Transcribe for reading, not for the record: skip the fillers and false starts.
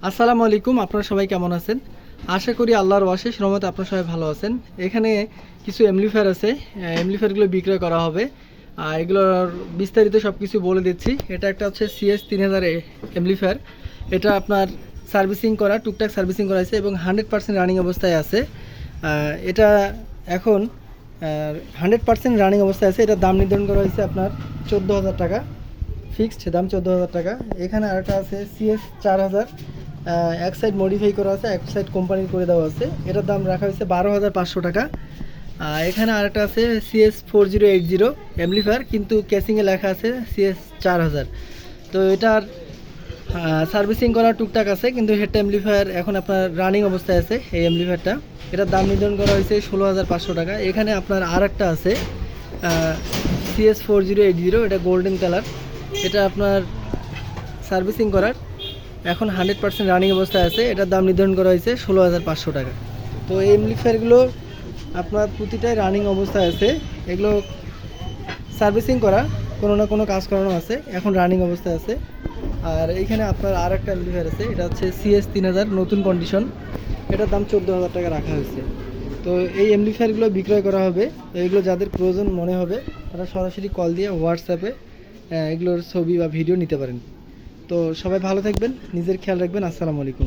আসসালামু আলাইকুম, আপনারা সবাই কেমন আছেন? আশা করি আল্লাহর অশেষ রহমতে আপনারা সবাই ভালো আছেন। এখানে কিছু এমপ্লিফায়ার আছে, এমপ্লিফায়ারগুলো বিক্রয় করা হবে। এগুলোর বিস্তারিত সব কিছু বলে দিচ্ছি। এটা একটা হচ্ছে CS3000 এমপ্লিফায়ার। এটা আপনার সার্ভিসিং করা, টুকটাক সার্ভিসিং করা আছে এবং 100% রানিং অবস্থায় আছে। এটা এখন 100% রানিং অবস্থায় আছে। এটার দাম নির্ধারণ করা হয়েছে আপনার 14,000 টাকা, ফিক্সড দাম 14,000 টাকা। এখানে আরেকটা আছে CS4000, এক সাইড মডিফাই করা আছে, এক সাইড কোম্পানির করে দেওয়া আছে। এটার দাম রাখা হয়েছে 12,500 টাকা। এখানে আরেকটা আছে CS4080 অ্যাম্পলিফায়ার, কিন্তু ক্যাসিংয়ে লেখা আছে CS4000। তো এটার সার্ভিসিং করা টুকটাক আছে, কিন্তু হেড অ্যাম্পলিফায়ার এখন আপনার রানিং অবস্থায় আছে এই অ্যাম্পলিফায়ারটা। এটার দাম নির্ধারণ করা হয়েছে 16,500 টাকা। এখানে আপনার আরেকটা আছে CS4080, এটা গোল্ডেন কালার। এটা আপনার সার্ভিসিং করার এখন 100% রানিং অবস্থায় আছে। এটার দাম নির্ধারণ করা হয়েছে 16,500 টাকা। তো এই এমপ্লিফায়ারগুলো আপনার প্রতিটাই রানিং অবস্থায় আছে। এগুলো সার্ভিসিং করা, কোনো না কোনো কাজ করানো আছে, এখন রানিং অবস্থায় আছে। আর এইখানে আপনার আর একটা এমপ্লিফায়ার আছে, এটা হচ্ছে CS3000 নতুন কন্ডিশন। এটার দাম 14,000 টাকা রাখা হয়েছে। তো এই এমপ্লিফায়ারগুলো বিক্রয় করা হবে। তো এগুলো যাদের প্রয়োজন মনে হবে তারা সরাসরি কল দিয়ে হোয়াটসঅ্যাপে এগুলোর ছবি বা ভিডিও নিতে পারেন। তো সবাই ভালো থাকবেন, নিজের খেয়াল রাখবেন। আসসালামু আলাইকুম।